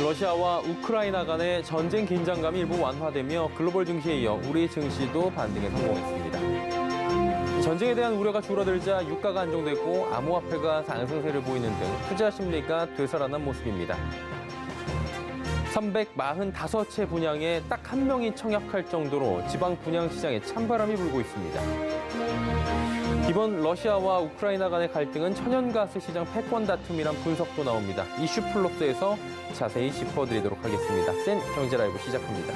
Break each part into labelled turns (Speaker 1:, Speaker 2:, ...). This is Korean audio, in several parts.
Speaker 1: 러시아와 우크라이나 간의 전쟁 긴장감이 일부 완화되며 글로벌 증시에 이어 우리 증시도 반등에 성공했습니다. 전쟁에 대한 우려가 줄어들자 유가가 안정되고 암호화폐가 상승세를 보이는 등 투자 심리가 되살아난 모습입니다. 345채 분양에 딱 한 명이 청약할 정도로 지방 분양 시장에 찬바람이 불고 있습니다. 이번 러시아와 우크라이나 간의 갈등은 천연가스 시장 패권 다툼이란 분석도 나옵니다. 이슈 플러스에서 자세히 짚어드리도록 하겠습니다. 센 경제라이브 시작합니다.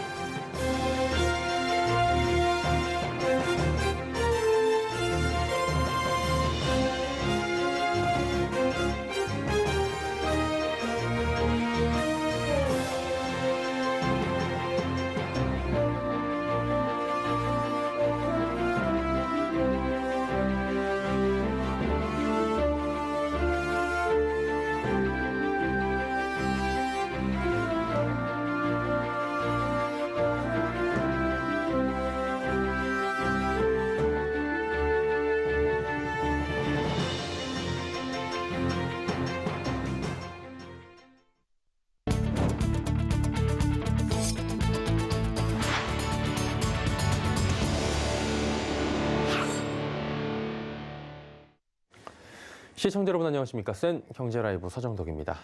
Speaker 1: 시청자 여러분 안녕하십니까? 센 경제라이브 서정덕입니다.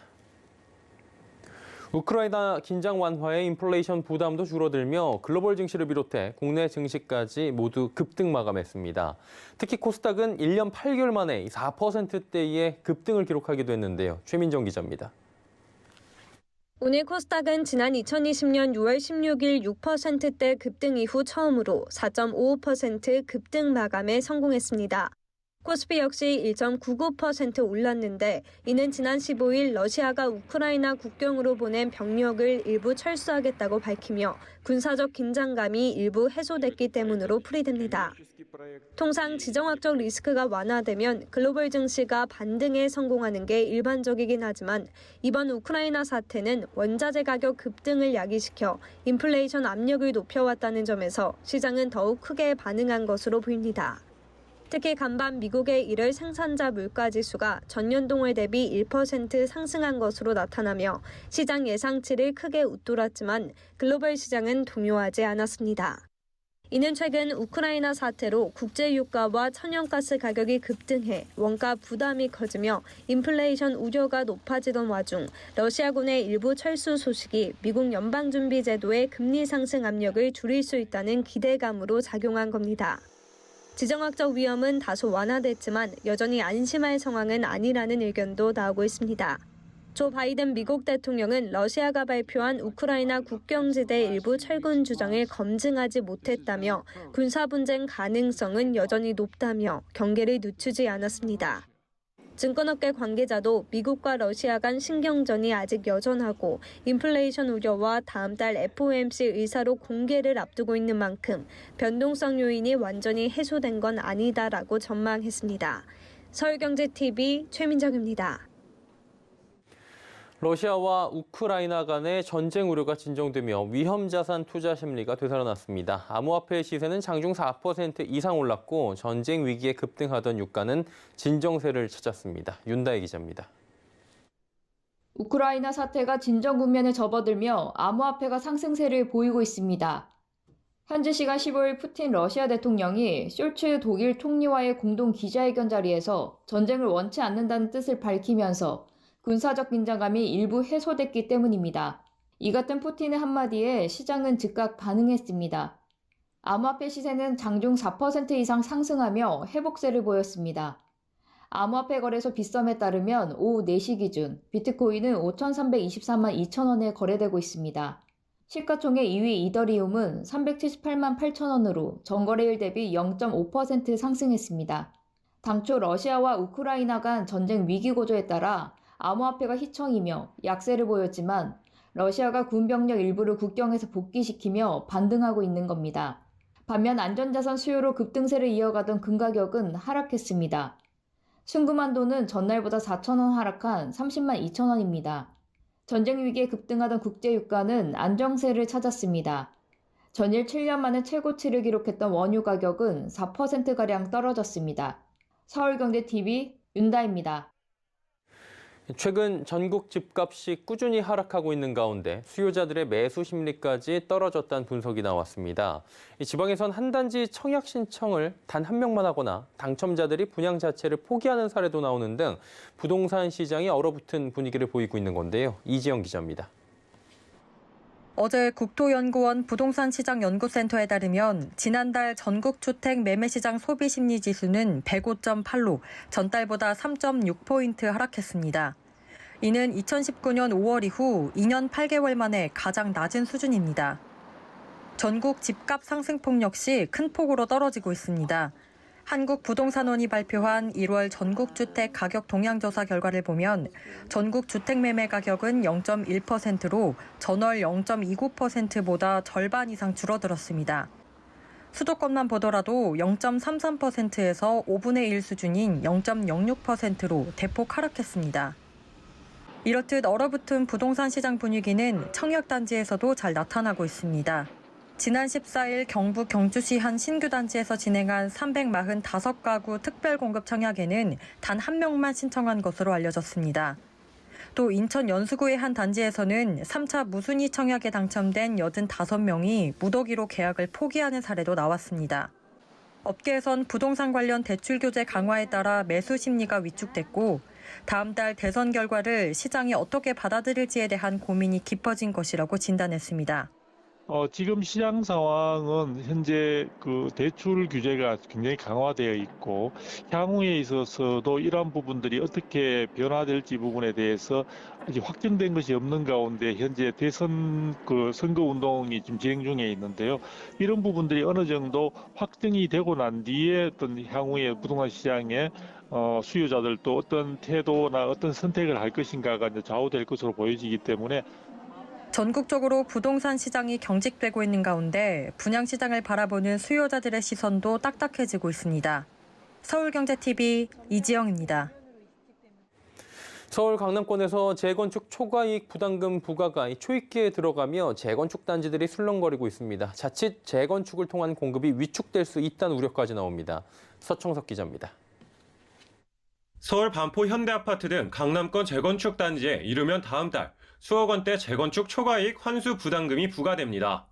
Speaker 1: 우크라이나 긴장 완화에 인플레이션 부담도 줄어들며 글로벌 증시를 비롯해 국내 증시까지 모두 급등 마감했습니다. 특히 코스닥은 1년 8개월 만에 4%대의 급등을 기록하기도 했는데요. 최민정 기자입니다.
Speaker 2: 오늘 코스닥은 지난 2020년 6월 16일 6%대 급등 이후 처음으로 4.55% 급등 마감에 성공했습니다. 코스피 역시 1.99% 올랐는데 이는 지난 15일 러시아가 우크라이나 국경으로 보낸 병력을 일부 철수하겠다고 밝히며 군사적 긴장감이 일부 해소됐기 때문으로 풀이됩니다. 통상 지정학적 리스크가 완화되면 글로벌 증시가 반등에 성공하는 게 일반적이긴 하지만 이번 우크라이나 사태는 원자재 가격 급등을 야기시켜 인플레이션 압력을 높여왔다는 점에서 시장은 더욱 크게 반응한 것으로 보입니다. 특히 간밤 미국의 1월 생산자 물가지수가 전년 동월 대비 1% 상승한 것으로 나타나며 시장 예상치를 크게 웃돌았지만 글로벌 시장은 동요하지 않았습니다. 이는 최근 우크라이나 사태로 국제유가와 천연가스 가격이 급등해 원가 부담이 커지며 인플레이션 우려가 높아지던 와중 러시아군의 일부 철수 소식이 미국 연방준비제도의 금리 상승 압력을 줄일 수 있다는 기대감으로 작용한 겁니다. 지정학적 위험은 다소 완화됐지만 여전히 안심할 상황은 아니라는 의견도 나오고 있습니다. 조 바이든 미국 대통령은 러시아가 발표한 우크라이나 국경지대 일부 철군 주장을 검증하지 못했다며 군사분쟁 가능성은 여전히 높다며 경계를 늦추지 않았습니다. 증권업계 관계자도 미국과 러시아 간 신경전이 아직 여전하고 인플레이션 우려와 다음 달 FOMC 의사로 공개를 앞두고 있는 만큼 변동성 요인이 완전히 해소된 건 아니다라고 전망했습니다. 서울경제TV 최민정입니다.
Speaker 1: 러시아와 우크라이나 간의 전쟁 우려가 진정되며 위험자산 투자 심리가 되살아났습니다. 암호화폐 시세는 장중 4% 이상 올랐고 전쟁 위기에 급등하던 유가는 진정세를 찾았습니다. 윤다혜 기자입니다.
Speaker 3: 우크라이나 사태가 진정 국면에 접어들며 암호화폐가 상승세를 보이고 있습니다. 현지 시간 15일 푸틴 러시아 대통령이 숄츠 독일 총리와의 공동 기자회견 자리에서 전쟁을 원치 않는다는 뜻을 밝히면서 군사적 긴장감이 일부 해소됐기 때문입니다. 이 같은 푸틴의 한마디에 시장은 즉각 반응했습니다. 암호화폐 시세는 장중 4% 이상 상승하며 회복세를 보였습니다. 암호화폐 거래소 빗썸에 따르면 오후 4시 기준 비트코인은 5,323만 2천 원에 거래되고 있습니다. 시가총액 2위 이더리움은 378만 8천 원으로 전거래일 대비 0.5% 상승했습니다. 당초 러시아와 우크라이나 간 전쟁 위기 고조에 따라 암호화폐가 희청이며 약세를 보였지만 러시아가 군병력 일부를 국경에서 복귀시키며 반등하고 있는 겁니다. 반면 안전자산 수요로 급등세를 이어가던 금 가격은 하락했습니다. 순금한도는 전날보다 4,000원 하락한 30만 2천 원입니다. 전쟁 위기에 급등하던 국제유가는 안정세를 찾았습니다. 전일 7년 만에 최고치를 기록했던 원유 가격은 4%가량 떨어졌습니다. 서울경제TV 윤다입니다.
Speaker 1: 최근 전국 집값이 꾸준히 하락하고 있는 가운데 수요자들의 매수 심리까지 떨어졌다는 분석이 나왔습니다. 지방에선 한 단지 청약 신청을 단 한 명만 하거나 당첨자들이 분양 자체를 포기하는 사례도 나오는 등 부동산 시장이 얼어붙은 분위기를 보이고 있는 건데요. 이지영 기자입니다.
Speaker 4: 어제 국토연구원 부동산시장연구센터에 따르면 지난달 전국 주택 매매시장 소비심리지수는 105.8로 전달보다 3.6포인트 하락했습니다. 이는 2019년 5월 이후 2년 8개월 만에 가장 낮은 수준입니다. 전국 집값 상승폭 역시 큰 폭으로 떨어지고 있습니다. 한국부동산원이 발표한 1월 전국주택 가격 동향조사 결과를 보면 전국 주택 매매 가격은 0.1%로 전월 0.29%보다 절반 이상 줄어들었습니다. 수도권만 보더라도 0.33%에서 5분의 1 수준인 0.06%로 대폭 하락했습니다. 이렇듯 얼어붙은 부동산 시장 분위기는 청약단지에서도 잘 나타나고 있습니다. 지난 14일 경북 경주시 한 신규 단지에서 진행한 345가구 특별공급 청약에는 단 한 명만 신청한 것으로 알려졌습니다. 또 인천 연수구의 한 단지에서는 3차 무순위 청약에 당첨된 85명이 무더기로 계약을 포기하는 사례도 나왔습니다. 업계에선 부동산 관련 대출 규제 강화에 따라 매수 심리가 위축됐고 다음 달 대선 결과를 시장이 어떻게 받아들일지에 대한 고민이 깊어진 것이라고 진단했습니다.
Speaker 5: 지금 시장 상황은 현재 그 대출 규제가 굉장히 강화되어 있고 향후에 있어서도 이러한 부분들이 어떻게 변화될지 부분에 대해서 아직 확정된 것이 없는 가운데 현재 대선 그 선거 운동이 지금 진행 중에 있는데요. 이런 부분들이 어느 정도 확정이 되고 난 뒤에 어떤 향후에 부동산 시장에 수요자들도 어떤 태도나 어떤 선택을 할 것인가가 이제 좌우될 것으로 보여지기 때문에
Speaker 4: 전국적으로 부동산 시장이 경직되고 있는 가운데 분양시장을 바라보는 수요자들의 시선도 딱딱해지고 있습니다. 서울경제TV 이지영입니다.
Speaker 1: 서울 강남권에서 재건축 초과이익 부담금 부과가 초입기에 들어가며 재건축 단지들이 술렁거리고 있습니다. 자칫 재건축을 통한 공급이 위축될 수 있다는 우려까지 나옵니다. 서청석 기자입니다.
Speaker 6: 서울 반포 현대아파트 등 강남권 재건축 단지에 이르면 다음 달 수억 원대 재건축 초과이익 환수 부담금이 부과됩니다.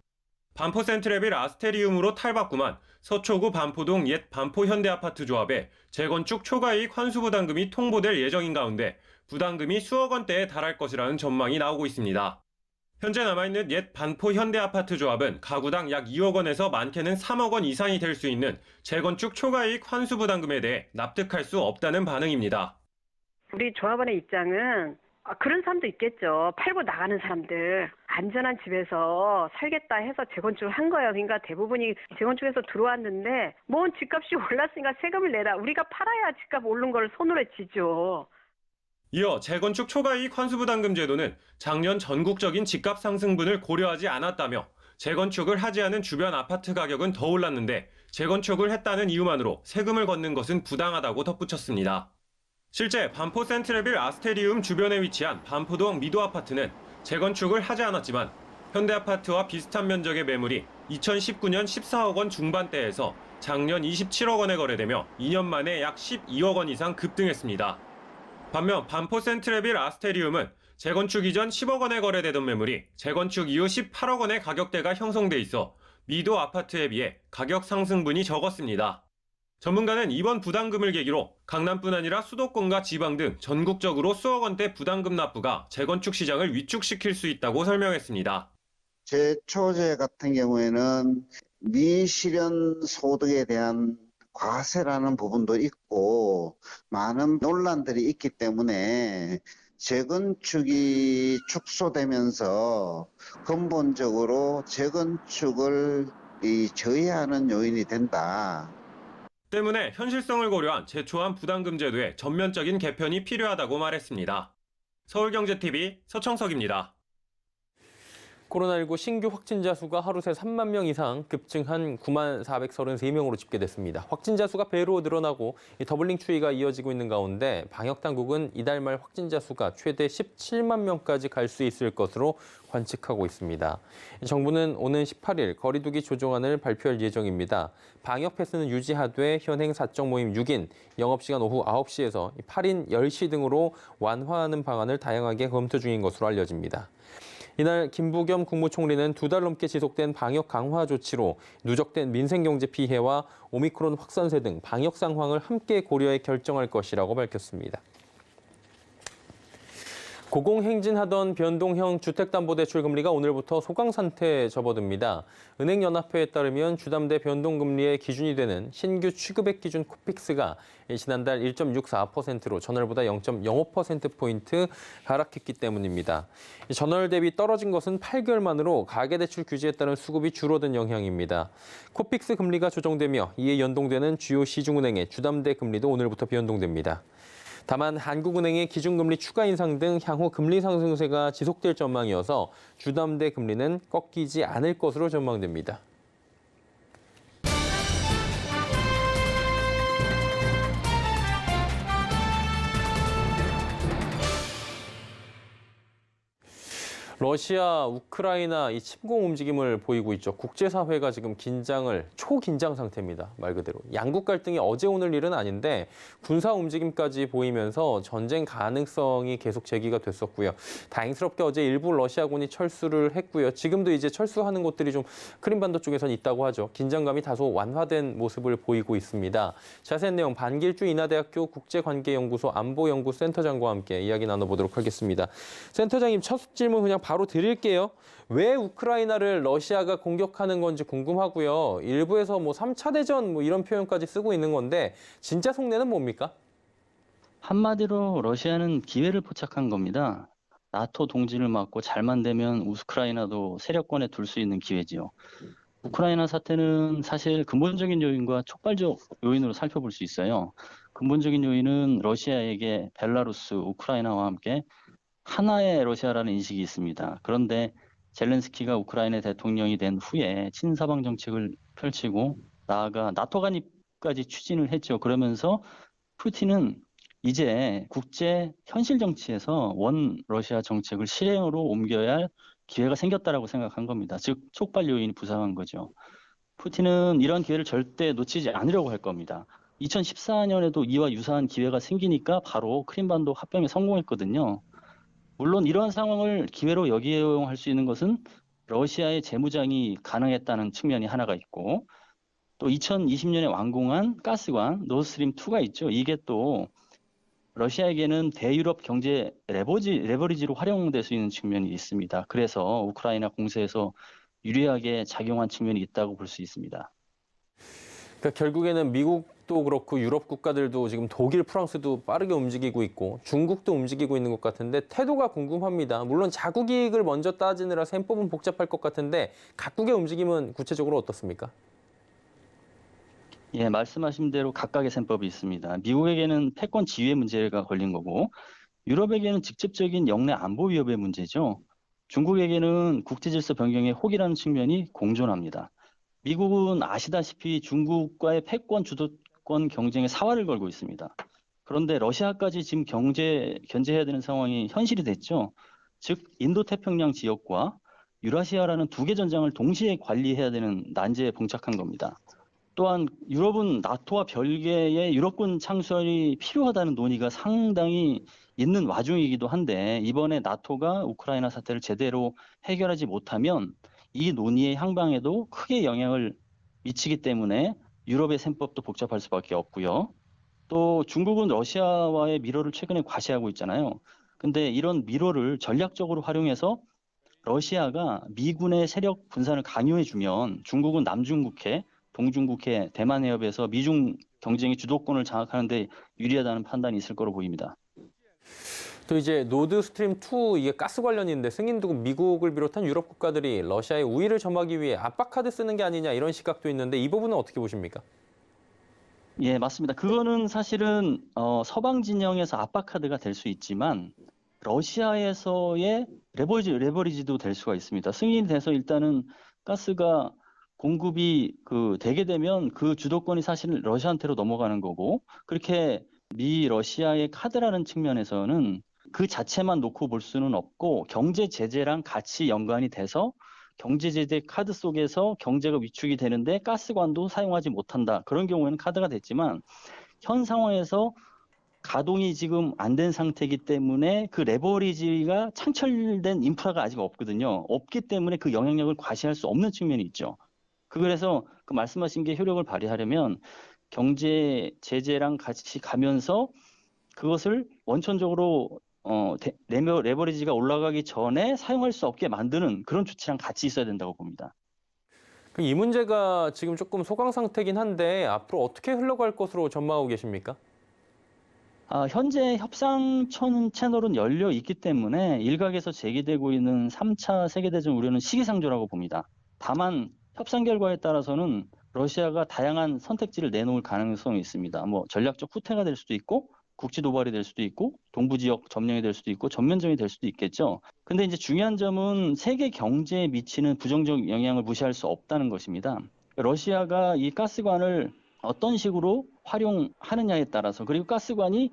Speaker 6: 반포 센트레빌 아스테리움으로 탈바꿈한 서초구 반포동 옛 반포 현대아파트 조합에 재건축 초과이익 환수 부담금이 통보될 예정인 가운데 부담금이 수억 원대에 달할 것이라는 전망이 나오고 있습니다. 현재 남아있는 옛 반포 현대아파트 조합은 가구당 약 2억 원에서 많게는 3억 원 이상이 될 수 있는 재건축 초과이익 환수 부담금에 대해 납득할 수 없다는 반응입니다.
Speaker 7: 우리 조합원의 입장은 그런 사람도 있겠죠. 팔고 나가는 사람들. 안전한 집에서 살겠다 해서 재건축을 한 거예요. 그러니까 대부분이 재건축에서 들어왔는데 뭔 집값이 올랐으니까 세금을 내라. 우리가 팔아야 집값 오른 걸 손으로 쥐죠.
Speaker 6: 이어 재건축 초과이익 환수부담금 제도는 작년 전국적인 집값 상승분을 고려하지 않았다며 재건축을 하지 않은 주변 아파트 가격은 더 올랐는데 재건축을 했다는 이유만으로 세금을 걷는 것은 부당하다고 덧붙였습니다. 실제 반포 센트레빌 아스테리움 주변에 위치한 반포동 미도 아파트는 재건축을 하지 않았지만 현대아파트와 비슷한 면적의 매물이 2019년 14억 원 중반대에서 작년 27억 원에 거래되며 2년 만에 약 12억 원 이상 급등했습니다. 반면 반포 센트레빌 아스테리움은 재건축 이전 10억 원에 거래되던 매물이 재건축 이후 18억 원의 가격대가 형성돼 있어 미도 아파트에 비해 가격 상승분이 적었습니다. 전문가는 이번 부담금을 계기로 강남뿐 아니라 수도권과 지방 등 전국적으로 수억 원대 부담금 납부가 재건축 시장을 위축시킬 수 있다고 설명했습니다.
Speaker 8: 제초제 같은 경우에는 미실현 소득에 대한 과세라는 부분도 있고 많은 논란들이 있기 때문에 재건축이 축소되면서 근본적으로 재건축을 저해하는 요인이 된다.
Speaker 6: 때문에 현실성을 고려한 제초한 부담금 제도의 전면적인 개편이 필요하다고 말했습니다. 서울경제TV 서청석입니다.
Speaker 1: 코로나19 신규 확진자 수가 하루 새 3만 명 이상 급증한 9만 433명으로 집계됐습니다. 확진자 수가 배로 늘어나고 더블링 추이가 이어지고 있는 가운데 방역당국은 이달 말 확진자 수가 최대 17만 명까지 갈 수 있을 것으로 관측하고 있습니다. 정부는 오는 18일 거리두기 조정안을 발표할 예정입니다. 방역 패스는 유지하되 현행 사적 모임 6인, 영업시간 오후 9시에서 8인 10시 등으로 완화하는 방안을 다양하게 검토 중인 것으로 알려집니다. 이날 김부겸 국무총리는 2달 넘게 지속된 방역 강화 조치로 누적된 민생경제 피해와 오미크론 확산세 등 방역 상황을 함께 고려해 결정할 것이라고 밝혔습니다. 고공행진하던 변동형 주택담보대출 금리가 오늘부터 소강 상태에 접어듭니다. 은행연합회에 따르면 주담대 변동금리의 기준이 되는 신규 취급액 기준 코픽스가 지난달 1.64%로 전월보다 0.05%포인트 하락했기 때문입니다. 전월 대비 떨어진 것은 8개월 만으로 가계대출 규제에 따른 수급이 줄어든 영향입니다. 코픽스 금리가 조정되며 이에 연동되는 주요 시중은행의 주담대 금리도 오늘부터 변동됩니다. 다만 한국은행의 기준금리 추가 인상 등 향후 금리 상승세가 지속될 전망이어서 주담대 금리는 꺾이지 않을 것으로 전망됩니다. 러시아, 우크라이나 이 침공 움직임을 보이고 있죠. 국제사회가 지금 초긴장 상태입니다. 말 그대로. 양국 갈등이 어제 오늘 일은 아닌데 군사 움직임까지 보이면서 전쟁 가능성이 계속 제기가 됐었고요. 다행스럽게 어제 일부 러시아군이 철수를 했고요. 지금도 이제 철수하는 곳들이 좀 크림반도 쪽에서는 있다고 하죠. 긴장감이 다소 완화된 모습을 보이고 있습니다. 자세한 내용 반길주 인하대학교 국제관계연구소 안보연구센터장과 함께 이야기 나눠보도록 하겠습니다. 센터장님, 첫 질문 그냥 바로 드릴게요. 왜 우크라이나를 러시아가 공격하는 건지 궁금하고요. 일부에서 3차 대전 이런 표현까지 쓰고 있는 건데 진짜 속내는 뭡니까?
Speaker 9: 한마디로 러시아는 기회를 포착한 겁니다. 나토 동지를 막고 잘만 되면 우크라이나도 세력권에 둘 수 있는 기회지요. 우크라이나 사태는 사실 근본적인 요인과 촉발적 요인으로 살펴볼 수 있어요. 근본적인 요인은 러시아에게 벨라루스, 우크라이나와 함께 하나의 러시아라는 인식이 있습니다. 그런데 젤렌스키가 우크라이나 대통령이 된 후에 친서방 정책을 펼치고 나아가 나토 가입까지 추진을 했죠. 그러면서 푸틴은 이제 국제 현실 정치에서 원 러시아 정책을 실행으로 옮겨야 할 기회가 생겼다라고 생각한 겁니다. 즉 촉발 요인이 부상한 거죠. 푸틴은 이런 기회를 절대 놓치지 않으려고 할 겁니다. 2014년에도 이와 유사한 기회가 생기니까 바로 크림반도 합병에 성공했거든요. 물론 이러한 상황을 기회로 역이용할 수 있는 것은 러시아의 재무장이 가능했다는 측면이 하나가 있고 또 2020년에 완공한 가스관 노스트림2가 있죠. 이게 또 러시아에게는 대유럽 경제 레버리지로 활용될 수 있는 측면이 있습니다. 그래서 우크라이나 공세에서 유리하게 작용한 측면이 있다고 볼 수 있습니다.
Speaker 1: 그러니까 결국에는 미국도 그렇고 유럽 국가들도 지금 독일, 프랑스도 빠르게 움직이고 있고 중국도 움직이고 있는 것 같은데 태도가 궁금합니다. 물론 자국 이익을 먼저 따지느라 셈법은 복잡할 것 같은데 각국의 움직임은 구체적으로 어떻습니까?
Speaker 9: 예, 말씀하신 대로 각각의 셈법이 있습니다. 미국에게는 패권 지위의 문제가 걸린 거고 유럽에게는 직접적인 영내 안보 위협의 문제죠. 중국에게는 국제질서 변경의 혹이라는 측면이 공존합니다. 미국은 아시다시피 중국과의 패권 주도권 경쟁에 사활을 걸고 있습니다. 그런데 러시아까지 지금 견제해야 되는 상황이 현실이 됐죠. 즉 인도태평양 지역과 유라시아라는 두 개 전장을 동시에 관리해야 되는 난제에 봉착한 겁니다. 또한 유럽은 나토와 별개의 유럽군 창설이 필요하다는 논의가 상당히 있는 와중이기도 한데 이번에 나토가 우크라이나 사태를 제대로 해결하지 못하면 이 논의의 향방에도 크게 영향을 미치기 때문에 유럽의 셈법도 복잡할 수밖에 없고요. 또 중국은 러시아와의 미로를 최근에 과시하고 있잖아요. 근데 이런 미로를 전략적으로 활용해서 러시아가 미군의 세력 분산을 강요해주면 중국은 남중국해, 동중국해, 대만 해협에서 미중 경쟁의 주도권을 장악하는 데 유리하다는 판단이 있을 거로 보입니다.
Speaker 1: 또 이제 노드스트림2 이게 가스 관련인데 승인도 미국을 비롯한 유럽 국가들이 러시아의 우위를 점하기 위해 압박카드 쓰는 게 아니냐 이런 시각도 있는데 이 부분은 어떻게 보십니까?
Speaker 9: 예, 맞습니다. 그거는 사실은 서방 진영에서 압박카드가 될 수 있지만 러시아에서의 레버리지도 될 수가 있습니다. 승인이 돼서 일단은 가스가 공급이 되게 되면 그 주도권이 사실 러시아한테로 넘어가는 거고, 그렇게 미 러시아의 카드라는 측면에서는 그 자체만 놓고 볼 수는 없고 경제 제재랑 같이 연관이 돼서 경제 제재 카드 속에서 경제가 위축이 되는데 가스관도 사용하지 못한다. 그런 경우에는 카드가 됐지만 현 상황에서 가동이 지금 안 된 상태이기 때문에 그 레버리지가 창출된 인프라가 아직 없거든요. 없기 때문에 그 영향력을 과시할 수 없는 측면이 있죠. 그래서 그 말씀하신 게 효력을 발휘하려면 경제 제재랑 같이 가면서 그것을 원천적으로 레버리지가 올라가기 전에 사용할 수 없게 만드는 그런 조치랑 같이 있어야 된다고 봅니다.
Speaker 1: 이 문제가 지금 조금 소강 상태긴 한데 앞으로 어떻게 흘러갈 것으로 전망하고 계십니까?
Speaker 9: 현재 협상 채널은 열려 있기 때문에 일각에서 제기되고 있는 3차 세계대전 우려는 시기상조라고 봅니다. 다만 협상 결과에 따라서는 러시아가 다양한 선택지를 내놓을 가능성이 있습니다. 전략적 후퇴가 될 수도 있고 국지 도발이 될 수도 있고 동부 지역 점령이 될 수도 있고 전면전이 될 수도 있겠죠. 근데 이제 중요한 점은 세계 경제에 미치는 부정적 영향을 무시할 수 없다는 것입니다. 러시아가 이 가스관을 어떤 식으로 활용하느냐에 따라서, 그리고 가스관이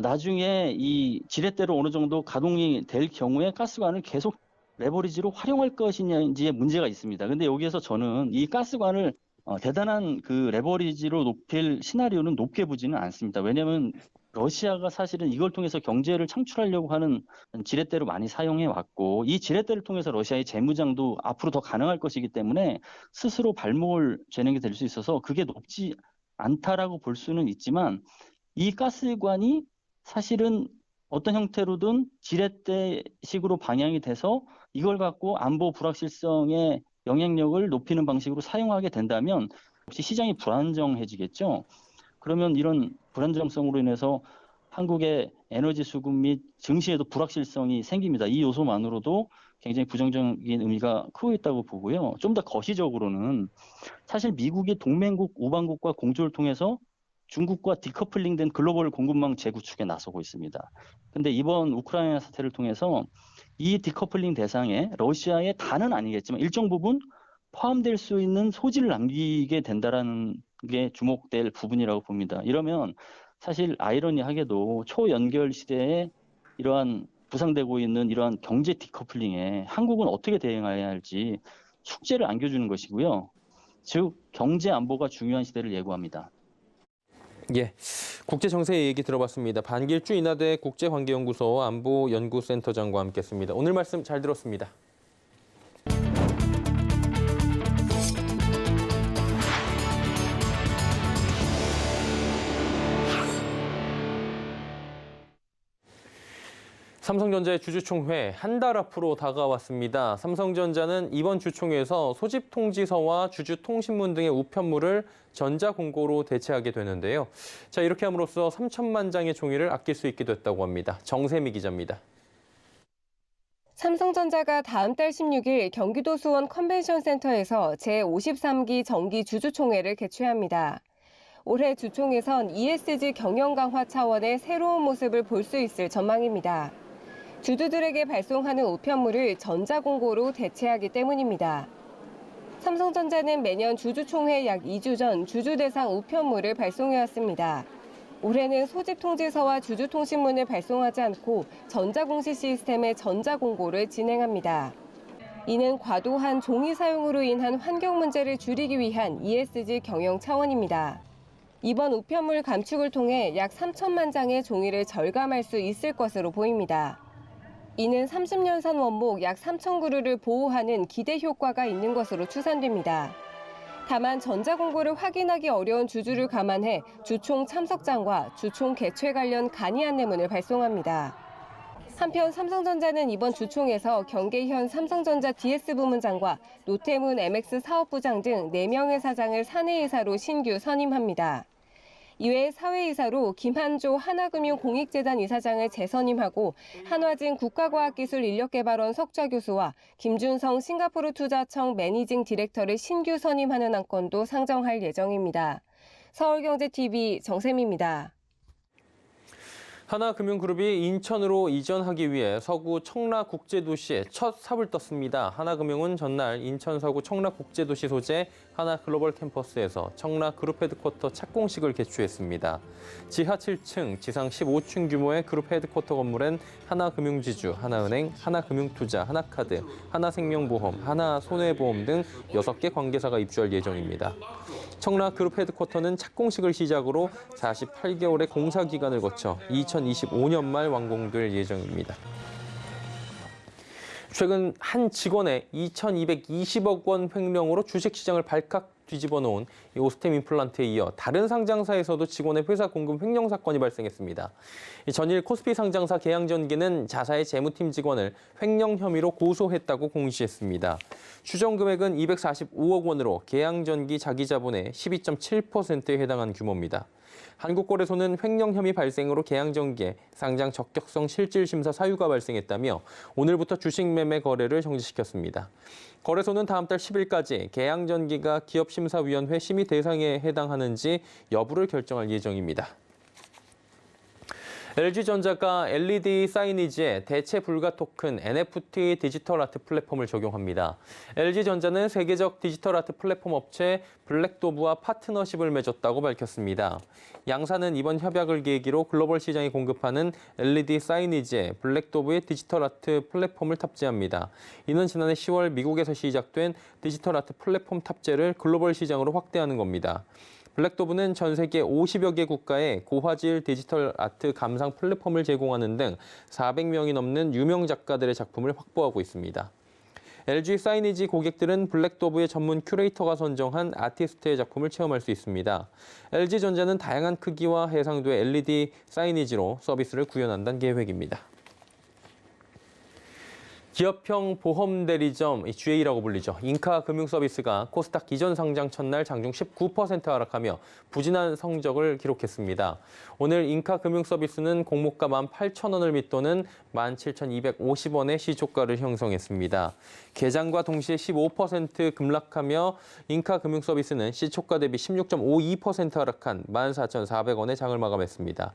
Speaker 9: 나중에 이 지렛대로 어느 정도 가동이 될 경우에 가스관을 계속 레버리지로 활용할 것이냐지에 문제가 있습니다. 근데 여기에서 저는 이 가스관을 대단한 그 레버리지로 높일 시나리오는 높게 보지는 않습니다. 왜냐하면 러시아가 사실은 이걸 통해서 경제를 창출하려고 하는 지렛대로 많이 사용해 왔고, 이 지렛대를 통해서 러시아의 재무장도 앞으로 더 가능할 것이기 때문에 스스로 발목을 죄는 게 될 수 있어서 그게 높지 않다라고 볼 수는 있지만, 이 가스관이 사실은 어떤 형태로든 지렛대식으로 방향이 돼서 이걸 갖고 안보 불확실성의 영향력을 높이는 방식으로 사용하게 된다면 역시 시장이 불안정해지겠죠. 그러면 이런 불안정성으로 인해서 한국의 에너지 수급 및 증시에도 불확실성이 생깁니다. 이 요소만으로도 굉장히 부정적인 의미가 크고 있다고 보고요. 좀 더 거시적으로는 사실 미국이 동맹국 우방국과 공조를 통해서 중국과 디커플링된 글로벌 공급망 재구축에 나서고 있습니다. 근데 이번 우크라이나 사태를 통해서 이 디커플링 대상에 러시아의 다는 아니겠지만 일정 부분 포함될 수 있는 소지를 남기게 된다라는 게 주목될 부분이라고 봅니다. 이러면 사실 아이러니하게도 초연결 시대에 이러한 부상되고 있는 이러한 경제 디커플링에 한국은 어떻게 대응해야 할지 숙제를 안겨주는 것이고요. 즉 경제 안보가 중요한 시대를 예고합니다.
Speaker 1: 예, 국제 정세 얘기 들어봤습니다. 반길주 인하대 국제관계연구소 안보연구센터장과 함께했습니다. 오늘 말씀 잘 들었습니다. 삼성전자의 주주총회 한 달 앞으로 다가왔습니다. 삼성전자는 이번 주총회에서 소집통지서와 주주통신문 등의 우편물을 전자공고로 대체하게 되는데요. 자, 이렇게 함으로써 3천만 장의 종이를 아낄 수 있게 됐다고 합니다. 정세미 기자입니다.
Speaker 10: 삼성전자가 다음 달 16일 경기도 수원 컨벤션센터에서 제53기 정기 주주총회를 개최합니다. 올해 주총에선 ESG 경영 강화 차원의 새로운 모습을 볼 수 있을 전망입니다. 주주들에게 발송하는 우편물을 전자공고로 대체하기 때문입니다. 삼성전자는 매년 주주총회 약 2주 전 주주 대상 우편물을 발송해왔습니다. 올해는 소집통지서와 주주통신문을 발송하지 않고 전자공시 시스템의 전자공고를 진행합니다. 이는 과도한 종이 사용으로 인한 환경 문제를 줄이기 위한 ESG 경영 차원입니다. 이번 우편물 감축을 통해 약 3천만 장의 종이를 절감할 수 있을 것으로 보입니다. 이는 30년산 원목 약 3천 그루를 보호하는 기대 효과가 있는 것으로 추산됩니다. 다만 전자공고를 확인하기 어려운 주주를 감안해 주총 참석장과 주총 개최 관련 간이 안내문을 발송합니다. 한편 삼성전자는 이번 주총에서 경계현 삼성전자 DS 부문장과 노태문 MX 사업부장 등 4명의 사장을 사내이사로 신규 선임합니다. 이외에 사회이사로 김한조 하나금융공익재단 이사장을 재선임하고 한화진 국가과학기술인력개발원 석좌교수와 김준성 싱가포르 투자청 매니징 디렉터를 신규 선임하는 안건도 상정할 예정입니다. 서울경제TV 정세미입니다.
Speaker 1: 하나금융그룹이 인천으로 이전하기 위해 서구 청라국제도시에 첫 삽을 떴습니다. 하나금융은 전날 인천 서구 청라국제도시 소재 하나글로벌 캠퍼스에서 청라그룹 헤드쿼터 착공식을 개최했습니다. 지하 7층, 지상 15층 규모의 그룹 헤드쿼터 건물엔 하나금융지주, 하나은행, 하나금융투자, 하나카드, 하나생명보험, 하나손해보험 등 6개 관계사가 입주할 예정입니다. 청라그룹 헤드쿼터는 착공식을 시작으로 48개월의 공사 기간을 거쳐 2025년 말 완공될 예정입니다. 최근 한 직원의 2,220억 원 횡령으로 주식시장을 발칵 뒤집어 놓은 이 오스템 임플란트에 이어 다른 상장사에서도 직원의 회사 공금 횡령 사건이 발생했습니다. 전일 코스피 상장사 계양전기는 자사의 재무팀 직원을 횡령 혐의로 고소했다고 공시했습니다. 추정 금액은 245억 원으로 계양전기 자기 자본의 12.7%에 해당한 규모입니다. 한국거래소는 횡령 혐의 발생으로 계양전기에 상장 적격성 실질심사 사유가 발생했다며 오늘부터 주식 매매 거래를 정지시켰습니다. 거래소는 다음 달 10일까지 계양전기가 기업심사위원회 심의 대상에 해당하는지 여부를 결정할 예정입니다. LG전자가 LED 사이니지에 대체 불가 토큰 NFT 디지털 아트 플랫폼을 적용합니다. LG전자는 세계적 디지털 아트 플랫폼 업체 블랙도브와 파트너십을 맺었다고 밝혔습니다. 양사는 이번 협약을 계기로 글로벌 시장에 공급하는 LED 사이니지에 블랙도브의 디지털 아트 플랫폼을 탑재합니다. 이는 지난해 10월 미국에서 시작된 디지털 아트 플랫폼 탑재를 글로벌 시장으로 확대하는 겁니다. 블랙도브는 전 세계 50여 개 국가에 고화질 디지털 아트 감상 플랫폼을 제공하는 등 400명이 넘는 유명 작가들의 작품을 확보하고 있습니다. LG 사이니지 고객들은 블랙도브의 전문 큐레이터가 선정한 아티스트의 작품을 체험할 수 있습니다. LG전자는 다양한 크기와 해상도의 LED 사이니지로 서비스를 구현한다는 계획입니다. 기업형 보험 대리점 GA라고 불리죠. 인카금융서비스가 코스닥 기존 상장 첫날 장중 19% 하락하며 부진한 성적을 기록했습니다. 오늘 인카금융서비스는 공모가 18,000원을 밑도는 17,250원의 시초가를 형성했습니다. 개장과 동시에 15% 급락하며 인카금융서비스는 시초가 대비 16.52% 하락한 14,400원의 장을 마감했습니다.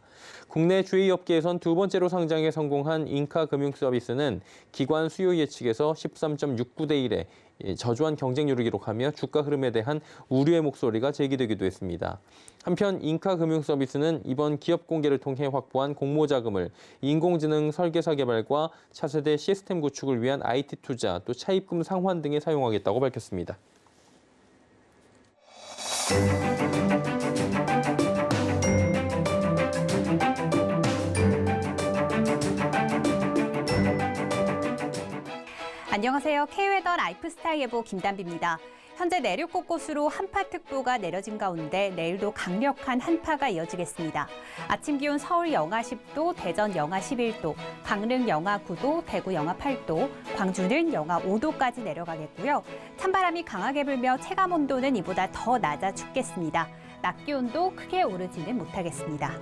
Speaker 1: 국내 GA 업계에선 두 번째로 상장에 성공한 인카금융서비스는 기관 수요 예측에서 13.69대 1의 저조한 경쟁률을 기록하며 주가 흐름에 대한 우려의 목소리가 제기되기도 했습니다. 한편 인카금융서비스는 이번 기업 공개를 통해 확보한 공모자금을 인공지능 설계사 개발과 차세대 시스템 구축을 위한 IT 투자, 또 차입금 상환 등에 사용하겠다고 밝혔습니다.
Speaker 11: 안녕하세요. K웨더 라이프스타일 예보 김단비입니다. 현재 내륙 곳곳으로 한파특보가 내려진 가운데 내일도 강력한 한파가 이어지겠습니다. 아침 기온 서울 영하 10도, 대전 영하 11도, 강릉 영하 9도, 대구 영하 8도, 광주는 영하 5도까지 내려가겠고요. 찬바람이 강하게 불며 체감 온도는 이보다 더 낮아 춥겠습니다. 낮 기온도 크게 오르지는 못하겠습니다.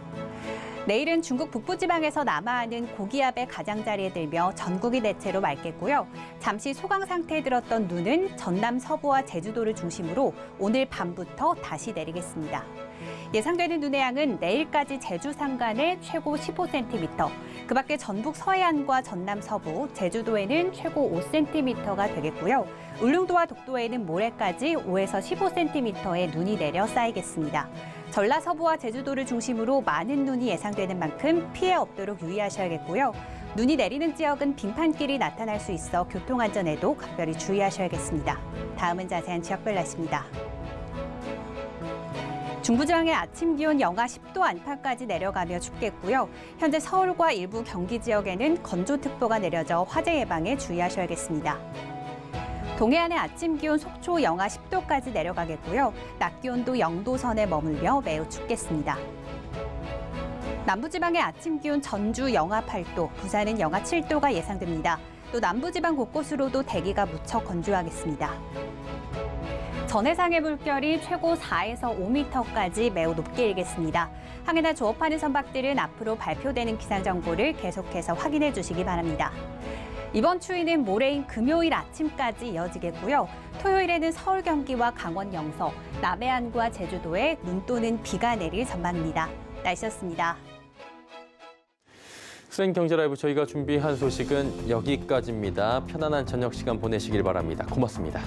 Speaker 11: 내일은 중국 북부지방에서 남하하는 고기압의 가장자리에 들며 전국이 대체로 맑겠고요. 잠시 소강 상태에 들었던 눈은 전남 서부와 제주도를 중심으로 오늘 밤부터 다시 내리겠습니다. 예상되는 눈의 양은 내일까지 제주 산간에 최고 15cm, 그 밖에 전북 서해안과 전남 서부, 제주도에는 최고 5cm가 되겠고요. 울릉도와 독도에는 모레까지 5에서 15cm의 눈이 내려 쌓이겠습니다. 전라 서부와 제주도를 중심으로 많은 눈이 예상되는 만큼 피해 없도록 유의하셔야겠고요. 눈이 내리는 지역은 빙판길이 나타날 수 있어 교통안전에도 각별히 주의하셔야겠습니다. 다음은 자세한 지역별 날씨입니다. 중부지방의 아침 기온 영하 10도 안팎까지 내려가며 춥겠고요. 현재 서울과 일부 경기 지역에는 건조특보가 내려져 화재 예방에 주의하셔야겠습니다. 동해안의 아침 기온 속초 영하 10도까지 내려가겠고요. 낮 기온도 0도 선에 머물며 매우 춥겠습니다. 남부지방의 아침 기온 전주 영하 8도, 부산은 영하 7도가 예상됩니다. 또 남부지방 곳곳으로도 대기가 무척 건조하겠습니다. 전해상의 물결이 최고 4에서 5m까지 매우 높게 일겠습니다. 항해나 조업하는 선박들은 앞으로 발표되는 기상정보를 계속해서 확인해 주시기 바랍니다. 이번 추위는 모레인 금요일 아침까지 이어지겠고요. 토요일에는 서울, 경기와 강원, 영서, 남해안과 제주도에 눈 또는 비가 내릴 전망입니다. 날씨였습니다.
Speaker 1: 수행경제라이브 저희가 준비한 소식은 여기까지입니다. 편안한 저녁 시간 보내시길 바랍니다. 고맙습니다.